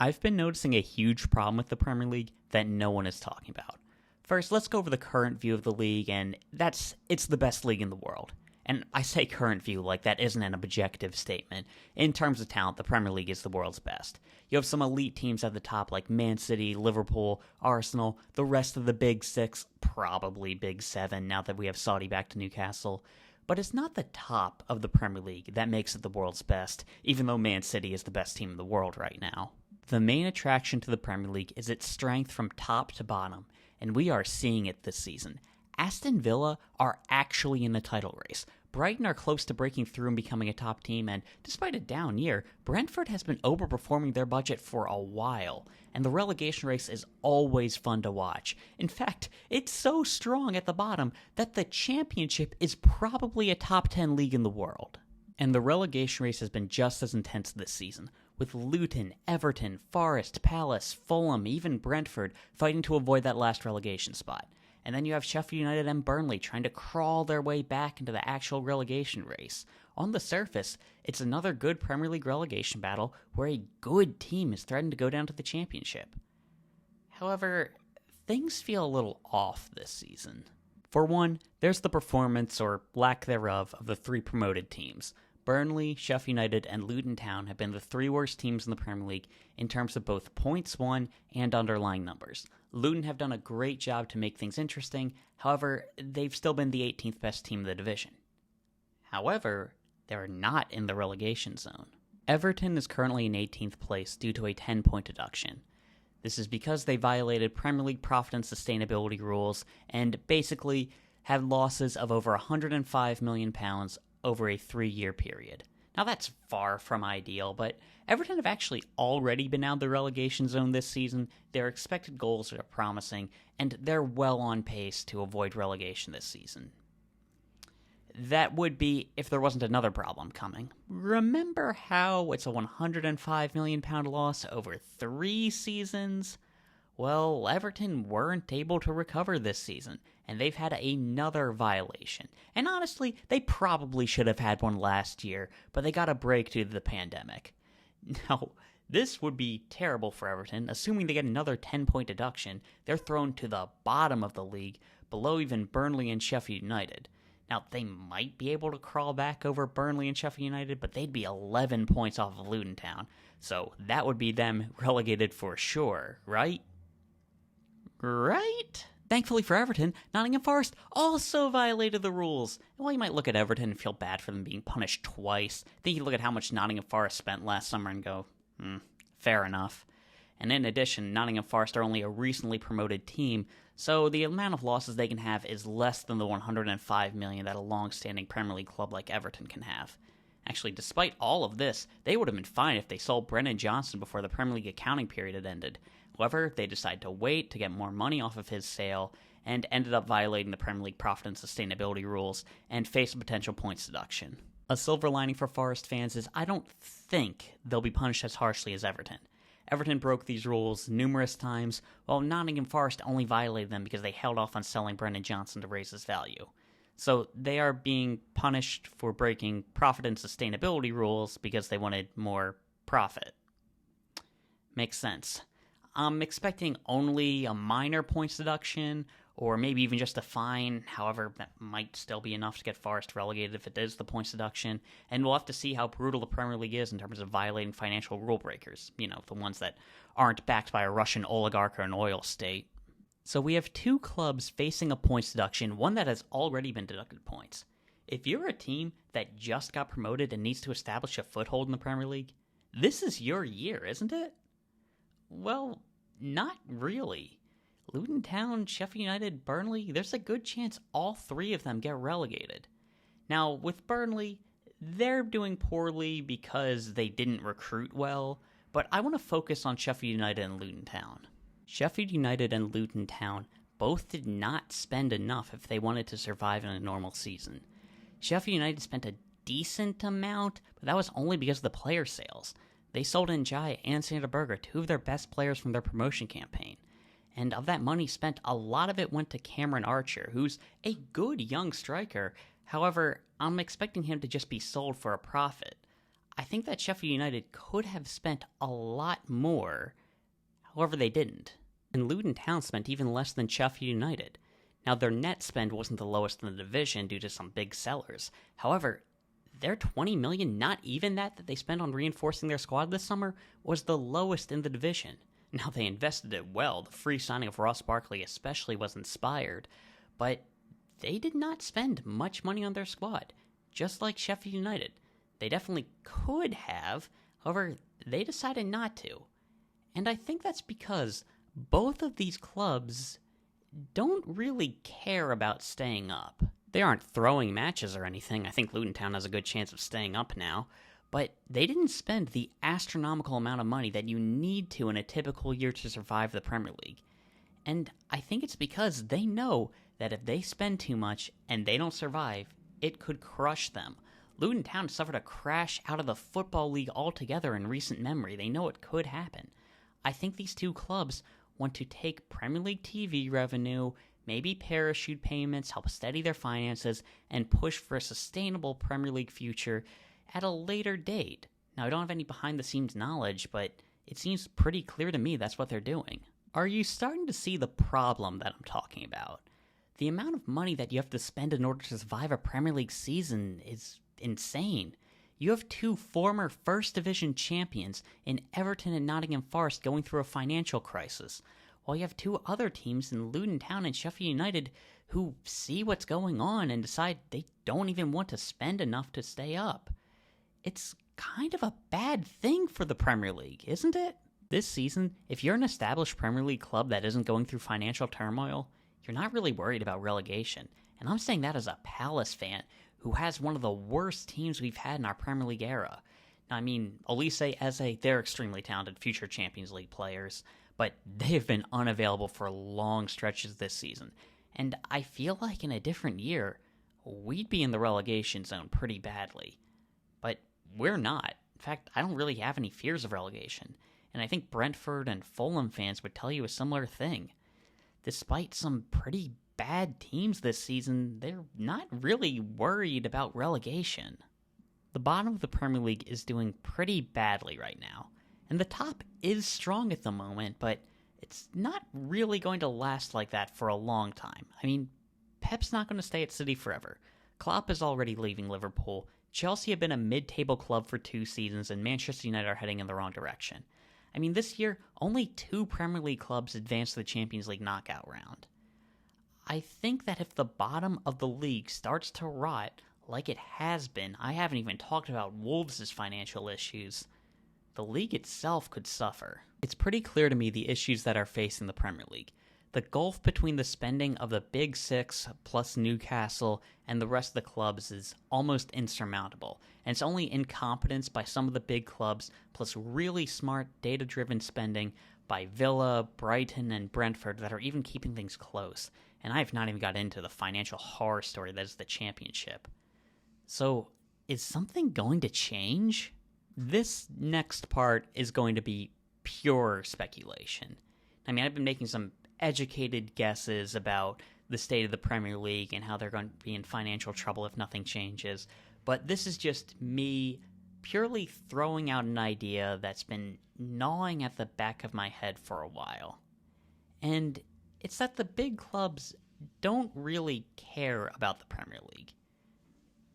I've been noticing a huge problem with the Premier League that no one is talking about. First, let's go over the current view of the league, and it's the best league in the world. And I say current view like that isn't an objective statement. In terms of talent, the Premier League is the world's best. You have some elite teams at the top like Man City, Liverpool, Arsenal, the rest of the Big Six, probably Big Seven now that we have Saudi back to Newcastle. But it's not the top of the Premier League that makes it the world's best, even though Man City is the best team in the world right now. The main attraction to the Premier League is its strength from top to bottom, and we are seeing it this season. Aston Villa are actually in the title race. Brighton are close to breaking through and becoming a top team, and despite a down year, Brentford has been overperforming their budget for a while, and the relegation race is always fun to watch. In fact, it's so strong at the bottom that the Championship is probably a top 10 league in the world. And the relegation race has been just as intense this season, with Luton, Everton, Forest, Palace, Fulham, even Brentford fighting to avoid that last relegation spot. And then you have Sheffield United and Burnley trying to crawl their way back into the actual relegation race. On the surface, it's another good Premier League relegation battle where a good team is threatened to go down to the Championship. However, things feel a little off this season. For one, there's the performance, or lack thereof, of the three promoted teams. Burnley, Sheffield United, and Luton Town have been the three worst teams in the Premier League in terms of both points won and underlying numbers. Luton have done a great job to make things interesting, however, they've still been the 18th best team in the division. However, they're not in the relegation zone. Everton is currently in 18th place due to a 10-point deduction. This is because they violated Premier League profit and sustainability rules and basically had losses of over £105 million over a 3-year period. Now that's far from ideal, but Everton have actually already been out of the relegation zone this season. Their expected goals are promising, and they're well on pace to avoid relegation this season. That would be if there wasn't another problem coming. Remember how it's a £105 million loss over 3 seasons? Well, Everton weren't able to recover this season, and they've had another violation. And honestly, they probably should have had one last year, but they got a break due to the pandemic. Now, this would be terrible for Everton. Assuming they get another 10-point deduction, they're thrown to the bottom of the league, below even Burnley and Sheffield United. Now, they might be able to crawl back over Burnley and Sheffield United, but they'd be 11 points off of Luton Town, so that would be them relegated for sure, right? Right? Thankfully for Everton, Nottingham Forest also violated the rules. And while you might look at Everton and feel bad for them being punished twice, then you look at how much Nottingham Forest spent last summer and go, fair enough. And in addition, Nottingham Forest are only a recently promoted team, so the amount of losses they can have is less than the $105 million that a long-standing Premier League club like Everton can have. Actually, despite all of this, they would have been fine if they sold Brennan Johnson before the Premier League accounting period had ended. However, they decided to wait to get more money off of his sale and ended up violating the Premier League profit and sustainability rules and faced a potential points deduction. A silver lining for Forest fans is I don't think they'll be punished as harshly as Everton. Everton broke these rules numerous times, while Nottingham Forest only violated them because they held off on selling Brennan Johnson to raise his value. So they are being punished for breaking profit and sustainability rules because they wanted more profit. Makes sense. I'm expecting only a minor points deduction, or maybe even just a fine. However, that might still be enough to get Forest relegated if it is the points deduction. And we'll have to see how brutal the Premier League is in terms of violating financial rule breakers. You know, the ones that aren't backed by a Russian oligarch or an oil state. So we have 2 clubs facing a points deduction, one that has already been deducted points. If you're a team that just got promoted and needs to establish a foothold in the Premier League, this is your year, isn't it? Well, not really. Luton Town, Sheffield United, Burnley, there's a good chance all 3 of them get relegated. Now, with Burnley, they're doing poorly because they didn't recruit well, but I want to focus on Sheffield United and Luton Town. Sheffield United and Luton Town both did not spend enough if they wanted to survive in a normal season. Sheffield United spent a decent amount, but that was only because of the player sales. They sold Njai and Sander Berger, 2 of their best players from their promotion campaign. And of that money spent, a lot of it went to Cameron Archer, who's a good young striker. However, I'm expecting him to just be sold for a profit. I think that Sheffield United could have spent a lot more, however they didn't. And Luton Town spent even less than Sheffield United. Now, their net spend wasn't the lowest in the division due to some big sellers. However, their $20 million, not even that they spent on reinforcing their squad this summer, was the lowest in the division. Now, they invested it well. The free signing of Ross Barkley especially was inspired. But they did not spend much money on their squad, just like Sheffield United. They definitely could have, however, they decided not to. And I think that's because both of these clubs don't really care about staying up. They aren't throwing matches or anything. I think Luton Town has a good chance of staying up now. But they didn't spend the astronomical amount of money that you need to in a typical year to survive the Premier League. And I think it's because they know that if they spend too much and they don't survive, it could crush them. Luton Town suffered a crash out of the Football League altogether in recent memory. They know it could happen. I think these two clubs want to take Premier League TV revenue, maybe parachute payments, help steady their finances, and push for a sustainable Premier League future at a later date. Now, I don't have any behind-the-scenes knowledge, but it seems pretty clear to me that's what they're doing. Are you starting to see the problem that I'm talking about? The amount of money that you have to spend in order to survive a Premier League season is insane. You have two former First Division champions in Everton and Nottingham Forest going through a financial crisis, while you have two other teams in Luton Town and Sheffield United who see what's going on and decide they don't even want to spend enough to stay up. It's kind of a bad thing for the Premier League, isn't it? This season, if you're an established Premier League club that isn't going through financial turmoil, you're not really worried about relegation. And I'm saying that as a Palace fan who has one of the worst teams we've had in our Premier League era. Now, I mean, Elise, they're extremely talented future Champions League players, but they have been unavailable for long stretches this season. And I feel like in a different year, we'd be in the relegation zone pretty badly. But we're not. In fact, I don't really have any fears of relegation. And I think Brentford and Fulham fans would tell you a similar thing. Despite some pretty bad teams this season, they're not really worried about relegation. The bottom of the Premier League is doing pretty badly right now, and the top is strong at the moment, but it's not really going to last like that for a long time. I mean, Pep's not going to stay at City forever. Klopp is already leaving Liverpool. Chelsea have been a mid-table club for 2 seasons, and Manchester United are heading in the wrong direction. I mean, this year, only 2 Premier League clubs advanced to the Champions League knockout round. I think that if the bottom of the league starts to rot like it has been, I haven't even talked about Wolves' financial issues, the league itself could suffer. It's pretty clear to me the issues that are facing the Premier League. The gulf between the spending of the Big Six plus Newcastle and the rest of the clubs is almost insurmountable, and it's only incompetence by some of the big clubs plus really smart data-driven spending by Villa, Brighton, and Brentford that are even keeping things close. And I have not even got into the financial horror story that is the Championship. So, is something going to change? This next part is going to be pure speculation. I mean, I've been making some educated guesses about the state of the Premier League and how they're going to be in financial trouble if nothing changes. But this is just me purely throwing out an idea that's been gnawing at the back of my head for a while. And it's that the big clubs don't really care about the Premier League.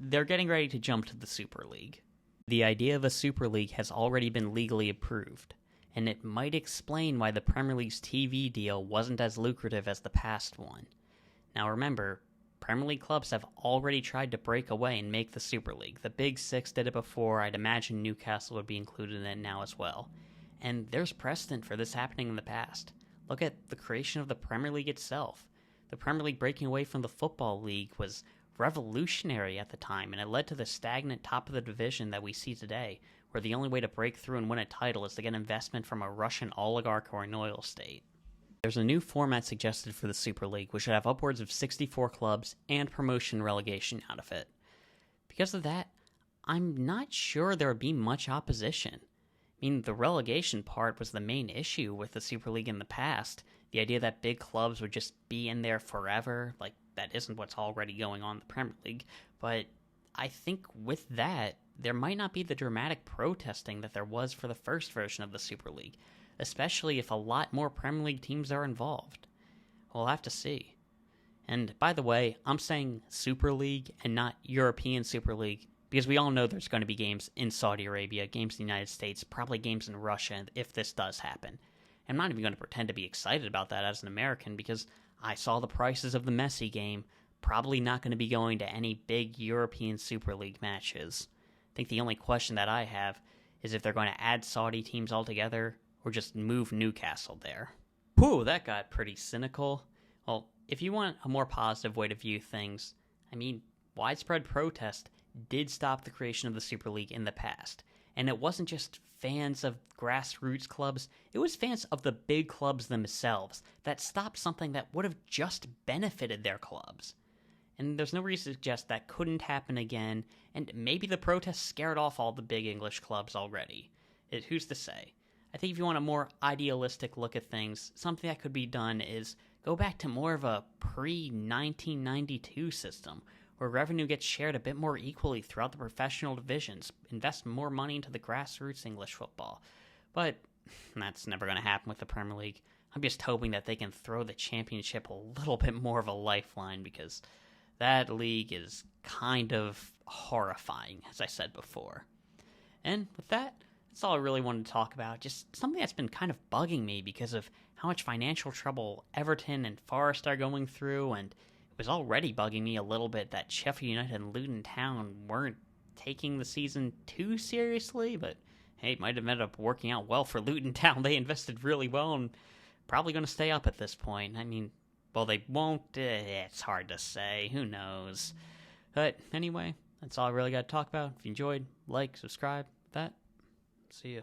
They're getting ready to jump to the Super League. The idea of a Super League has already been legally approved, and it might explain why the Premier League's TV deal wasn't as lucrative as the past one. Now remember, Premier League clubs have already tried to break away and make the Super League. The Big Six did it before. I'd imagine Newcastle would be included in it now as well. And there's precedent for this happening in the past. Look at the creation of the Premier League itself. The Premier League breaking away from the Football League was revolutionary at the time, and it led to the stagnant top of the division that we see today, where the only way to break through and win a title is to get investment from a Russian oligarch or an oil state. There's a new format suggested for the Super League, which should have upwards of 64 clubs and promotion relegation out of it. Because of that, I'm not sure there would be much opposition. I mean, the relegation part was the main issue with the Super League in the past. The idea that big clubs would just be in there forever, like that isn't what's already going on in the Premier League. But I think with that, there might not be the dramatic protesting that there was for the first version of the Super League, especially if a lot more Premier League teams are involved. We'll have to see. And by the way, I'm saying Super League and not European Super League because we all know there's going to be games in Saudi Arabia, games in the United States, probably games in Russia if this does happen. I'm not even going to pretend to be excited about that as an American because I saw the prices of the Messi game, probably not going to be going to any big European Super League matches. I think the only question that I have is if they're going to add Saudi teams altogether or just move Newcastle there. Whew, that got pretty cynical. Well, if you want a more positive way to view things, widespread protest did stop the creation of the Super League in the past. And it wasn't just fans of grassroots clubs, it was fans of the big clubs themselves that stopped something that would have just benefited their clubs. And there's no reason to suggest that couldn't happen again, and maybe the protests scared off all the big English clubs already. Who's to say? I think if you want a more idealistic look at things, something that could be done is go back to more of a pre-1992 system, where revenue gets shared a bit more equally throughout the professional divisions, invest more money into the grassroots English football. But that's never going to happen with the Premier League. I'm just hoping that they can throw the championship a little bit more of a lifeline, because that league is kind of horrifying, as I said before. And with that, that's all I really wanted to talk about. Just something that's been kind of bugging me because of how much financial trouble Everton and Forest are going through, and it was already bugging me a little bit that Sheffield United and Luton Town weren't taking the season too seriously, but hey, it might have ended up working out well for Luton Town. They invested really well and probably going to stay up at this point. Well, they won't. It's hard to say. Who knows? But anyway, that's all I really got to talk about. If you enjoyed, like, subscribe. That. See ya.